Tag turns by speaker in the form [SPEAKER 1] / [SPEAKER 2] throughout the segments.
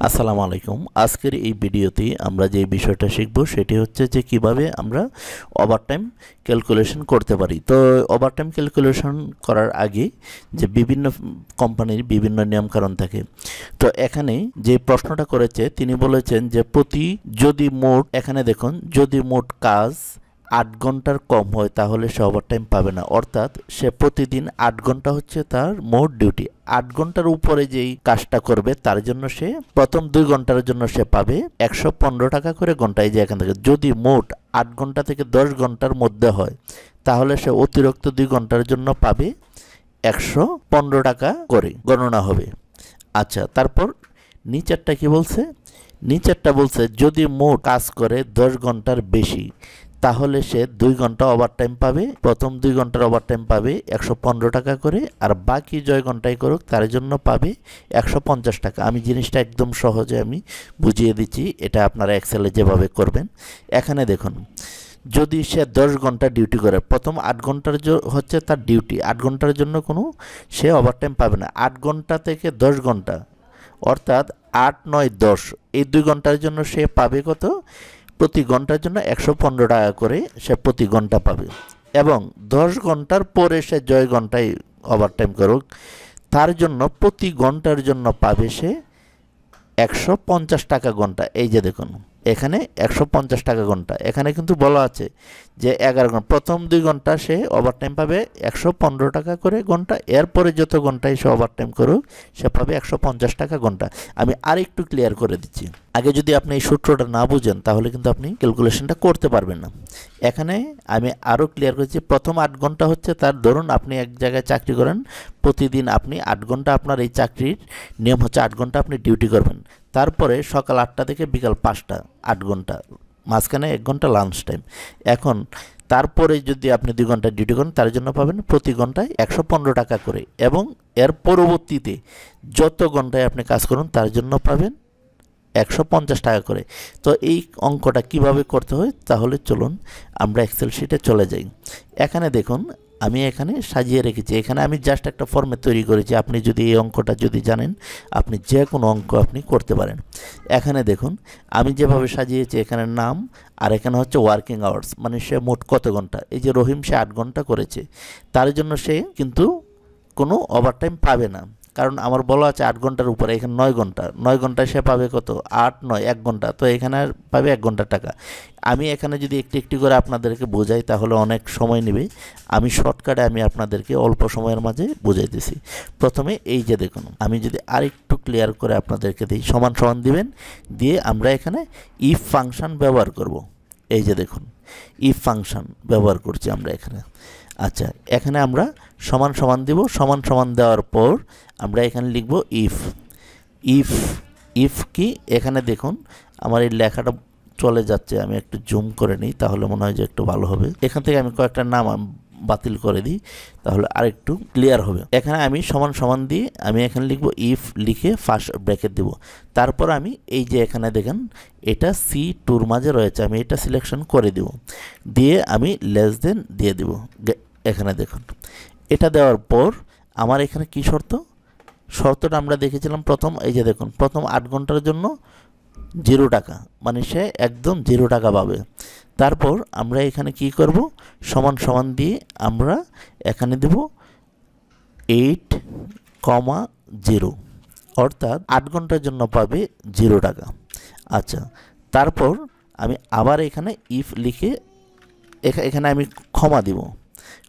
[SPEAKER 1] আসসালামু আলাইকুম। আজকের এই ভিডিওতে আমরা যে বিষয়টা শিখব সেটি হচ্ছে যে কিভাবে আমরা ওভারটাইম ক্যালকুলেশন করতে পারি। তো ওভারটাইম ক্যালকুলেশন করার আগে যে বিভিন্ন কোম্পানির বিভিন্ন নিয়মকানুন থাকে। তো এখানে যে প্রশ্নটা করেছে তিনি বলেছেন যে যদি মোট এখানে দেখুন যদি মোট কাজ ৮ ঘন্টার কম হয় তাহলে সে ওভারটাইম পাবে না, অর্থাৎ সে প্রতিদিন ৮ ঘন্টা হচ্ছে তার মোট ডিউটি। ৮ ঘন্টার উপরে যেই কাজটা করবে তার জন্য সে প্রথম ২ ঘন্টার জন্য সে পাবে ১১৫ টাকা করে ঘন্টায়। যে এখান থেকে যদি মোট ৮ ঘন্টা থেকে ১০ ঘন্টার মধ্যে হয় তাহলে সে অতিরিক্ত ২ ঘন্টার জন্য পাবে ১১৫ টাকা করে গণনা হবে। আচ্ছা, তারপর নিচেরটা কি বলছে? নিচেরটা বলছে যদি মোট কাজ করে ১০ ঘন্টার বেশি তাহলে সে ২ ঘন্টা ওভারটাইম পাবে। প্রথম ২ ঘন্টার ওভারটাইম পাবে ১১৫ টাকা করে, আর বাকি জয় ঘন্টায় করুক তার জন্য পাবে ১৫০ টাকা। আমি জিনিসটা একদম সহজে আমি বুঝিয়ে দিচ্ছি, এটা আপনারা এক্সেলে যেভাবে করবেন। এখানে দেখুন, যদি সে ১০ ঘন্টা ডিউটি করে, প্রথম ৮ ঘন্টার হচ্ছে তার ডিউটি, ৮ ঘন্টার জন্য কোনো সে ওভারটাইম পাবে না। ৮ ঘন্টা থেকে ১০ ঘন্টা অর্থাৎ ৮, ৯, ১০ এই ২ ঘন্টার জন্য সে পাবে কত? প্রতি ঘন্টার জন্য ১১৫ টাকা করে সে প্রতি ঘন্টা পাবে। এবং ১০ ঘন্টার পরে সে জয় ঘন্টায় ওভারটাইম করুক তার জন্য প্রতি ঘন্টার জন্য পাবে সে ১৫০ টাকা ঘন্টা। এই যে দেখুন এখানে ১৫০ টাকা ঘন্টা, এখানে কিন্তু বলা আছে যে ১১ ঘন্টা, প্রথম ২ ঘন্টা সে ওভারটাইম পাবে ১১৫ টাকা করে ঘন্টা, এরপরে যত ঘন্টায় সে ওভারটাইম করুক সে পাবে ১৫০ টাকা ঘন্টা। আমি আরেকটু ক্লিয়ার করে দিচ্ছি। আগে যদি আপনি এই সূত্রটা না বুঝেন তাহলে কিন্তু আপনি ক্যালকুলেশনটা করতে পারবেন না। এখানে আমি আরও ক্লিয়ার করেছি, প্রথম ৮ ঘন্টা হচ্ছে তার, ধরুন আপনি এক জায়গায় চাকরি করেন, প্রতিদিন আপনি ৮ ঘন্টা, আপনার এই চাকরির নিয়ম হচ্ছে ৮ ঘন্টা আপনি ডিউটি করবেন। তারপরে সকাল ৮টা থেকে বিকাল ৫টা ৮ ঘন্টা, মাঝখানে ১ ঘন্টা লাঞ্চ টাইম। এখন তারপরে যদি আপনি ২ ঘন্টা ডিউটি করেন তার জন্য পাবেন প্রতি ঘন্টায় ১১৫ টাকা করে, এবং এর পরবর্তীতে যত ঘন্টায় আপনি কাজ করুন তার জন্য পাবেন ১৫০ টাকা করে। তো এই অঙ্কটা কিভাবে করতে হয় তাহলে চলুন আমরা এক্সেল শিটে চলে যাই। এখানে দেখুন আমি এখানে সাজিয়ে রেখেছি, এখানে আমি জাস্ট একটা ফর্মে তৈরি করেছি। আপনি যদি এই অঙ্কটা যদি জানেন আপনি যে কোনো অঙ্ক আপনি করতে পারেন। এখানে দেখুন আমি যেভাবে সাজিয়েছি, এখানে নাম আর এখানে হচ্ছে ওয়ার্কিং আওয়ার্স, মানে সে মোট কত ঘন্টা। এই যে রহিম সে ৮ ঘন্টা করেছে, তার জন্য সে কিন্তু কোনো ওভারটাইম পাবে না, কারণ আমার বলা আছে ৮ ঘন্টার উপরে। এখানে ৯ ঘন্টা, ৯ ঘন্টায় সে পাবে কত? ৮, ৯, ১ ঘন্টা, তো এখানে পাবে ১ ঘন্টার টাকা। আমি এখানে যদি একটু একটু করে আপনাদেরকে বোঝাই তাহলে অনেক সময় নেবে। আমি শর্টকাটে আমি আপনাদেরকে অল্প সময়ের মাঝে বুঝাইতেছি। প্রথমে এই যে দেখুন, আমি যদি আরেকটু ক্লিয়ার করে আপনাদেরকে দিই, সমান সমান দিবেন, দিয়ে আমরা এখানে ইফ ফাংশন ব্যবহার করব। এই যে দেখুন ইফ ফাংশন ব্যবহার করছি আমরা এখানে। আচ্ছা, এখানে আমরা সমান সমান দিব, সমান সমান দেওয়ার পর আমরা এখানে লিখব ইফ। ইফ ইফ কি? এখানে দেখুন আমার এই লেখাটা চলে যাচ্ছে, আমি একটু জুম করে নিই তাহলে মনে হয় যে একটু ভালো হবে। এখান থেকে আমি কয়েকটা নাম বাতিল করে দিই তাহলে আরেকটু ক্লিয়ার হবে। এখানে আমি সমান সমান দিয়ে আমি এখানে লিখব ইফ, লিখে ফার্স্ট ব্র্যাকেট দেব। তারপর আমি এই যে এখানে দেখেন এটা C2 মাঝে রয়েছে, আমি এটা সিলেকশন করে দেব, দিয়ে আমি লেস দেন দিয়ে দেব। এখানে দেখুন এটা দেওয়ার পর আমার এখানে কি শর্তটা আমরা দেখেছিলাম প্রথম। এই যে দেখুন প্রথম ৮ ঘন্টার জন্য 0 টাকা, মানে সে একদম 0 টাকা পাবে। তারপর আমরা এখানে কি করব? সমান সমান দিয়ে আমরা এখানে দেব 8,0, অর্থাৎ ৮ ঘন্টার জন্য পাবে 0 টাকা। আচ্ছা, তারপর আমি আবার এখানে ইফ লিখে এখানে আমি ক্ষমা দিব,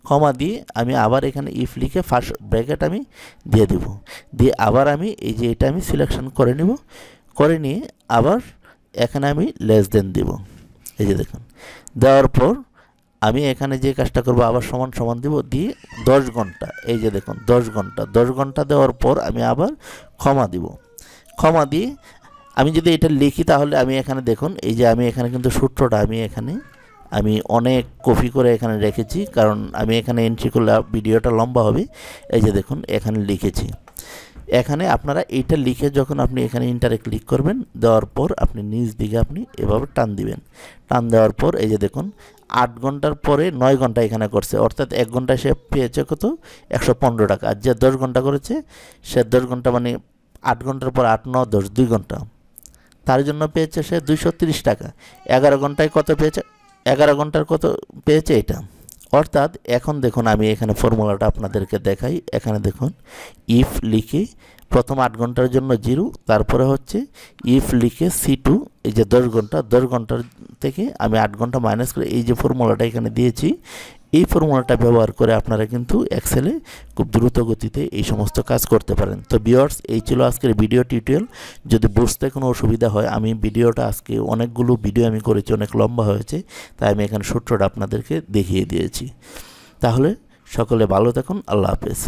[SPEAKER 1] ক্ষমা দিয়ে আমি আবার এখানে ইফ লিখে ফার্স্ট ব্র্যাকেট আমি দিয়ে দেব, দিয়ে আবার আমি এই যে এটা আমি সিলেকশন করে নিব, করে নিয়ে আবার এখানে আমি লেস দেন দেব। এই যে দেখুন দেওয়ার পর আমি এখানে যে কাজটা করব আবার সমান সমান দিব, দিয়ে ১০ ঘন্টা, এই যে দেখুন ১০ ঘন্টা, ১০ ঘন্টা দেওয়ার পর আমি আবার ক্ষমা দিব। ক্ষমা দিয়ে আমি যদি এটা লিখি তাহলে আমি এখানে দেখুন এই যে আমি এখানে কিন্তু সূত্রটা আমি অনেক কপি করে এখানে রেখেছি, কারণ আমি এখানে এন্ট্রি করলে ভিডিওটা লম্বা হবে। এই যে দেখুন এখানে লিখেছি। এখানে আপনারা এইটা লিখে যখন আপনি এখানে ইন্টারে ক্লিক করবেন, দেওয়ার পর আপনি নিচ দিকে আপনি এভাবে টান দিবেন। টান দেওয়ার পর এই যে দেখুন ৮ ঘন্টার পরে ৯ ঘন্টা এখানে করছে, অর্থাৎ ১ ঘন্টায় সে পেয়েছে কত? ১১৫ টাকা। আর যে ১০ ঘন্টা করেছে সে ১০ ঘন্টা, মানে ৮ ঘন্টার পর ৮, ৯, ১০ ২ ঘন্টা, তার জন্য পেয়েছে সে 230 টাকা। 11 ঘন্টায় কত পেয়েছে? 11 ঘন্টার কত পেয়েছে এটা। অর্থাৎ এখন দেখুন আমি এখানে ফর্মুলাটা আপনাদেরকে দেখাই। এখানে দেখুন ইফ লিখে প্রথম 8 ঘন্টার জন্য 0, তারপরে হচ্ছে ইফ লিখে C2, এই যে 10 ঘন্টা, 10 ঘন্টার থেকে আমি 8 ঘন্টা মাইনাস করে এই যে ফর্মুলাটা এখানে দিয়েছি, এই ফর্মুলাটা ব্যবহার করে আপনারা কিন্তু এক্সেলে খুব দ্রুত গতিতে এই সমস্ত কাজ করতে পারেন। তো ভিউয়ার্স, এই ছিল আজকের ভিডিও টিউটোরিয়াল। যদি বুঝতে কোনো অসুবিধা হয়, আমি ভিডিওটা আজকে অনেকগুলো ভিডিও আমি করেছি, অনেক লম্বা হয়েছে, তাই আমি এখানে সূত্রটা আপনাদেরকে দেখিয়ে দিয়েছি। তাহলে সকলে ভালো থাকুন, আল্লাহ হাফেজ।